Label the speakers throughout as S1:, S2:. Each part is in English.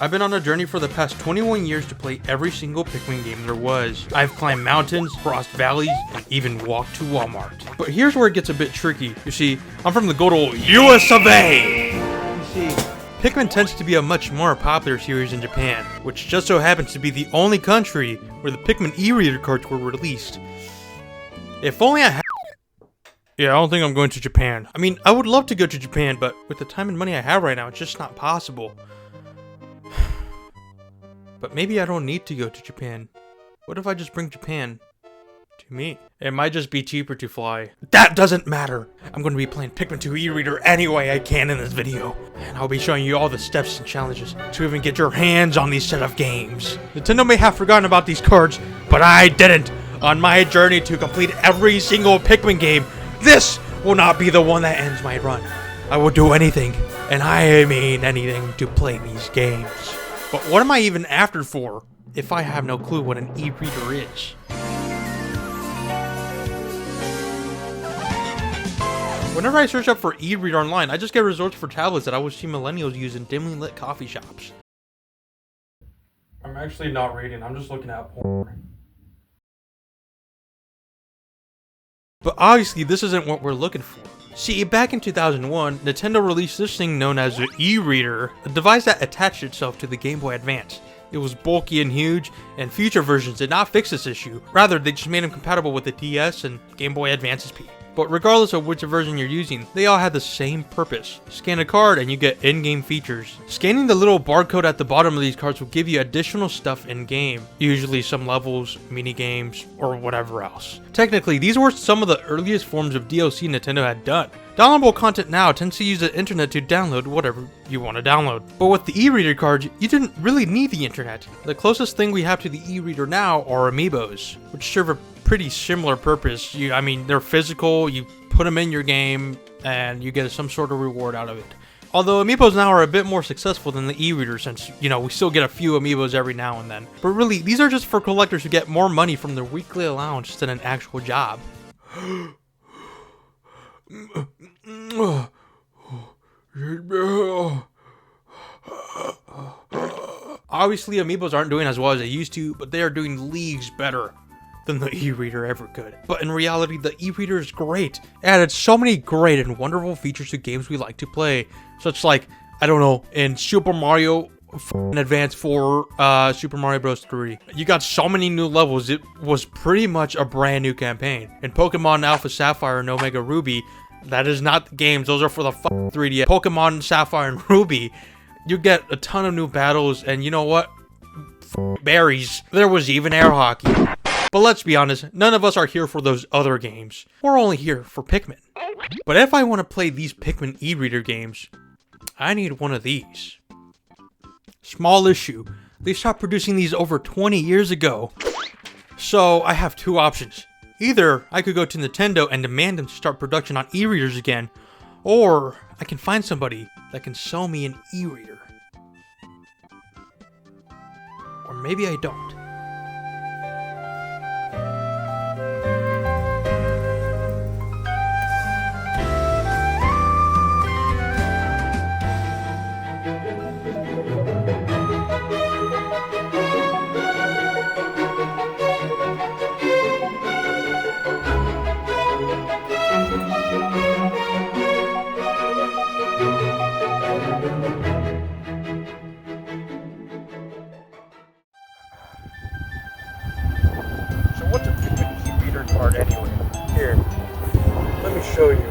S1: I've been on a journey for the past 21 years to play every single Pikmin game there was. I've climbed mountains, crossed valleys, and even walked to Walmart. But here's where it gets a bit tricky. You see, I'm from the good old US of A! You see, Pikmin tends to be a much more popular series in Japan, which just so happens to be the only country where the Pikmin eReader cards were released. If only I had... Yeah, I don't think I'm going to Japan. I mean, I would love to go to Japan, but with the time and money I have right now, it's just not possible. But maybe I don't need to go to Japan. What if I just bring Japan to me? It might just be cheaper to fly. That doesn't matter! I'm going to be playing Pikmin 2 eReader any way I can in this video. And I'll be showing you all the steps and challenges to even get your hands on these set of games. Nintendo may have forgotten about these cards, but I didn't! On my journey to complete every single Pikmin game, this will not be the one that ends my run. I will do anything, and I mean anything, to play these games. But what am I even after for if I have no clue what an e-reader is? Whenever I search up for e-reader online, I just get results for tablets that I would see millennials use in dimly lit coffee shops. I'm actually not reading, I'm just looking at porn. But obviously this isn't what we're looking for. See, back in 2001, Nintendo released this thing known as the eReader, a device that attached itself to the Game Boy Advance. It was bulky and huge, and future versions did not fix this issue. Rather, they just made them compatible with the DS and Game Boy Advance SP. But regardless of which version you're using, they all had the same purpose. Scan a card and you get in-game features. Scanning the little barcode at the bottom of these cards will give you additional stuff in-game. Usually some levels, mini-games, or whatever else. Technically, these were some of the earliest forms of DLC Nintendo had done. Downloadable content now tends to use the internet to download whatever you want to download. But with the e-reader cards, you didn't really need the internet. The closest thing we have to the e-reader now are amiibos, which serve a pretty similar purpose. I mean, they're physical, you put them in your game, and you get some sort of reward out of it. Although amiibos now are a bit more successful than the e-reader since, we still get a few amiibos every now and then. But really, these are just for collectors who get more money from their weekly allowance than an actual job. Obviously, amiibos aren't doing as well as they used to, but they are doing leagues better than the e-reader ever could. But in reality, the e-reader is great. It added so many great and wonderful features to games we like to play, such like, I don't know, in Super Mario Advance 4, Super Mario Bros. 3. You got so many new levels, it was pretty much a brand new campaign. In Pokemon Alpha Sapphire and Omega Ruby, that is not the games, those are for the 3DS. Pokemon Sapphire and Ruby, you get a ton of new battles, and you know what? Berries. There was even air hockey. But let's be honest, none of us are here for those other games. We're only here for Pikmin. But if I want to play these Pikmin e-reader games, I need one of these. Small issue, they stopped producing these over 20 years ago. So I have two options. Either I could go to Nintendo and demand them to start production on e-readers again, or I can find somebody that can sell me an e-reader. Or maybe I don't. What's a Pikmin e-reader card anyway? Here, let me show you.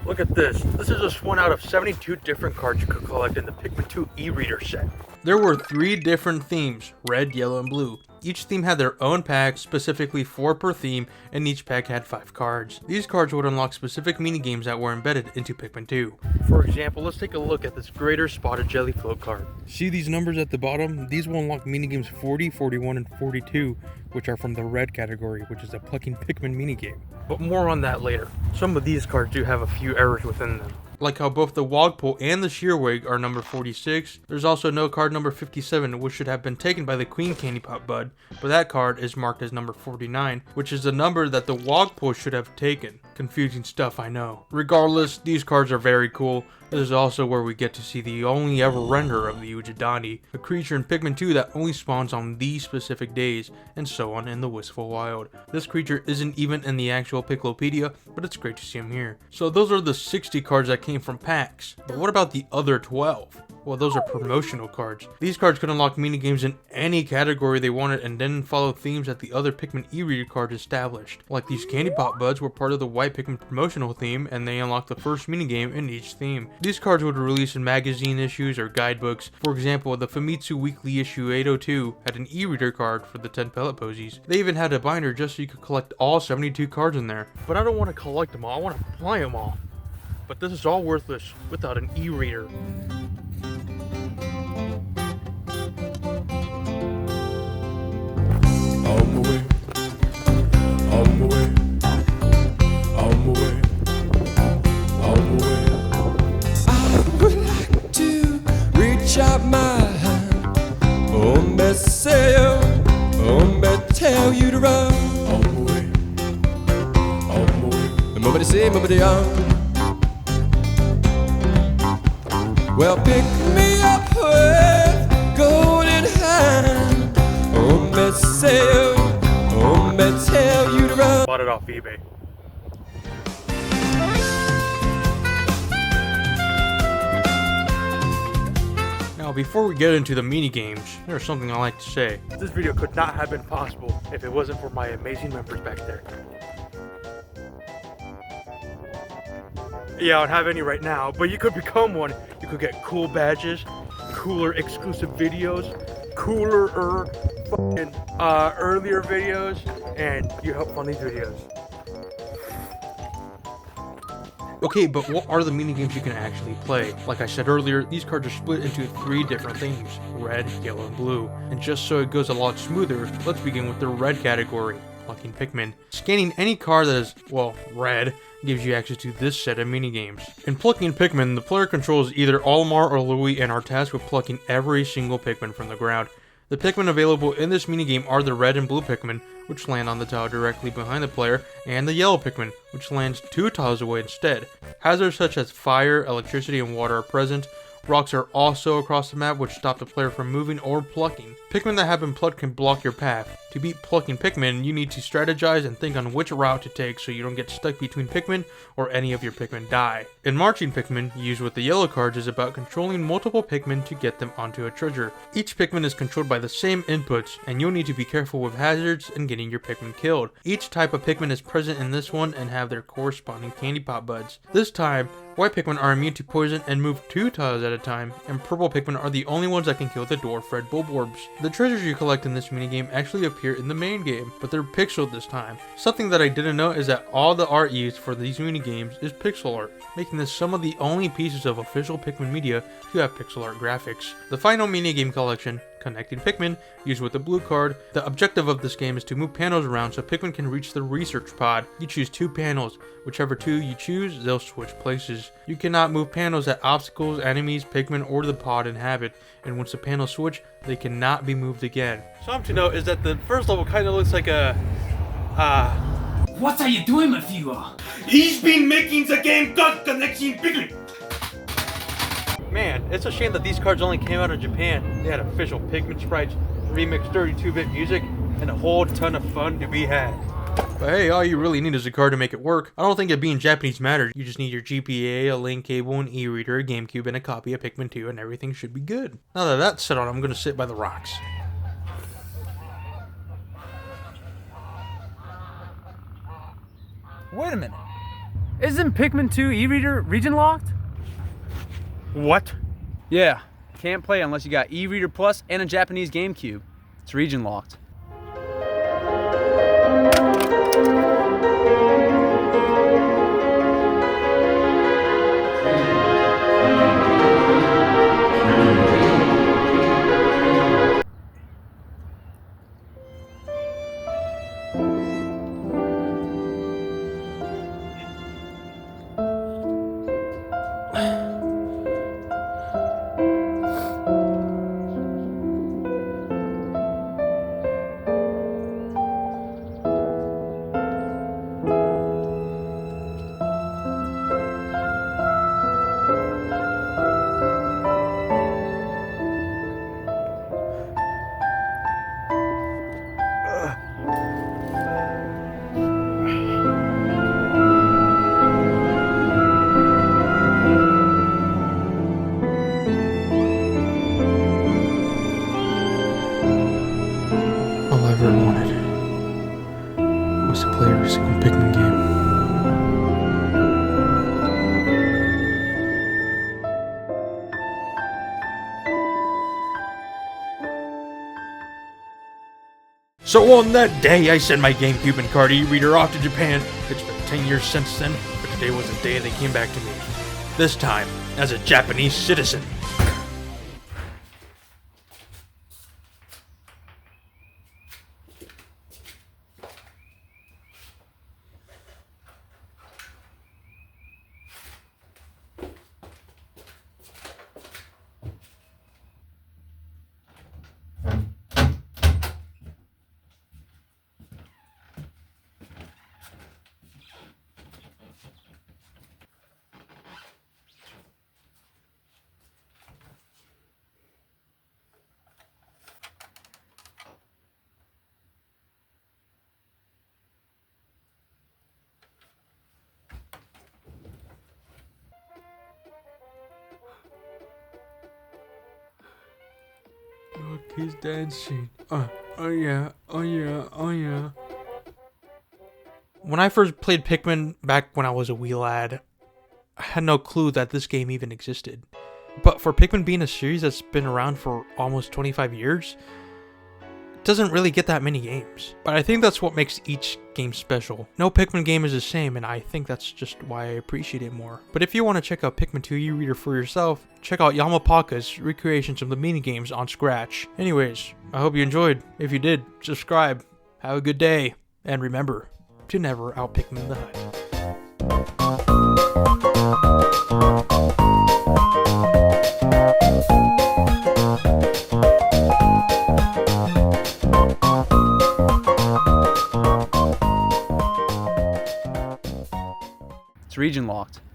S1: Look at this. This is just one out of 72 different cards you could collect in the Pikmin 2 e-reader set. There were 3 different themes, red, yellow, and blue. Each theme had their own pack, specifically 4 per theme, and each pack had 5 cards. These cards would unlock specific minigames that were embedded into Pikmin 2. For example, let's take a look at this Greater Spotted Jelly Float card. See these numbers at the bottom? These will unlock minigames 40, 41, and 42, which are from the red category, which is a Plucking Pikmin minigame. But more on that later. Some of these cards do have a few errors within them. Like how both the Wogpole and the Shearwig are number 46. There's also no card number 57, which should have been taken by the Queen Candy Pop Bud, but that card is marked as number 49, which is the number that the Wogpole should have taken. Confusing stuff, I know. Regardless, these cards are very cool. This is also where we get to see the only ever render of the Ujidani, a creature in Pikmin 2 that only spawns on these specific days, and so on in the Wistful Wild. This creature isn't even in the actual Piclopedia, but it's great to see him here. So those are the 60 cards that came from packs, but what about the other 12? Well, those are promotional cards. These cards could unlock minigames in any category they wanted and then follow themes that the other Pikmin eReader cards established. Like these Candy Pop Buds were part of the White Pikmin promotional theme and they unlocked the first minigame in each theme. These cards would release in magazine issues or guidebooks. For example, the Famitsu Weekly issue 802 had an eReader card for the 10 pellet posies. They even had a binder just so you could collect all 72 cards in there. But I don't want to collect them all, I want to play them all. But this is all worthless without an eReader.
S2: Out my hand, tell you to run. On my way, nobody say, nobody on. Well, pick me up with golden hand. Tell you to run.
S1: Bought it off eBay. Now, before we get into the mini-games, there's something I like to say. This video could not have been possible if it wasn't for my amazing members back there. Yeah, I don't have any right now, but you could become one. You could get cool badges, cooler exclusive videos, cooler earlier videos, and you help fund these videos. Okay, but what are the minigames you can actually play? Like I said earlier, these cards are split into 3 different themes, red, yellow, and blue. And just so it goes a lot smoother, let's begin with the red category, plucking Pikmin. Scanning any card that is, well, red, gives you access to this set of minigames. In plucking Pikmin, the player controls either Olimar or Louie and are tasked with plucking every single Pikmin from the ground. The Pikmin available in this minigame are the red and blue Pikmin, which land on the tile directly behind the player, and the yellow Pikmin, which lands 2 tiles away instead. Hazards such as fire, electricity, and water are present. Rocks are also across the map, which stop the player from moving or plucking. Pikmin that have been plucked can block your path. To beat plucking Pikmin, you need to strategize and think on which route to take so you don't get stuck between Pikmin or any of your Pikmin die. In marching Pikmin, used with the yellow cards, is about controlling multiple Pikmin to get them onto a treasure. Each Pikmin is controlled by the same inputs, and you'll need to be careful with hazards and getting your Pikmin killed. Each type of Pikmin is present in this one and have their corresponding Candy Pop Buds. This time, white Pikmin are immune to poison and move 2 tiles at a time, and purple Pikmin are the only ones that can kill the dwarf red Bulborbs. The treasures you collect in this minigame actually appear in the main game, but they're pixeled this time. Something that I didn't know is that all the art used for these minigames is pixel art, making this some of the only pieces of official Pikmin media to have pixel art graphics. The final minigame collection, Connecting Pikmin, used with the blue card. The objective of this game is to move panels around so Pikmin can reach the research pod. You choose 2 panels. Whichever 2 you choose, they'll switch places. You cannot move panels that obstacles, enemies, Pikmin, or the pod inhabit, and once the panels switch, they cannot be moved again. Something to note is that the first level kind of looks like a...
S3: What are you doing, Matthew?
S4: He's been making the game called Connecting Pikmin.
S1: Man, it's a shame that these cards only came out in Japan. They had official Pikmin sprites, remixed 32-bit music, and a whole ton of fun to be had. But hey, all you really need is a card to make it work. I don't think it being Japanese matters. You just need your GPA, a link cable, an eReader, a GameCube, and a copy of Pikmin 2, and everything should be good. Now that that's set on, I'm going to sit by the rocks.
S3: Wait a minute. Isn't Pikmin 2 eReader region locked?
S1: What?
S3: Yeah. Can't play unless you got eReader Plus and a Japanese GameCube. It's region locked.
S1: So on that day, I sent my GameCube and card e-reader off to Japan. It's been 10 years since then, but today was the day they came back to me. This time, as a Japanese citizen.
S2: Look, he's dancing. Oh yeah.
S1: When I first played Pikmin back when I was a wee lad, I had no clue that this game even existed. But for Pikmin being a series that's been around for almost 25 years, it doesn't really get that many games. But I think that's what makes each game special. No Pikmin game is the same, and I think that's just why I appreciate it more. But if you want to check out Pikmin 2 eReader for yourself, check out Yamapaka's recreations of the Minigames on Scratch. Anyways, I hope you enjoyed. If you did, subscribe. Have a good day. And remember to never out Pikmin the hype.
S3: It's region locked.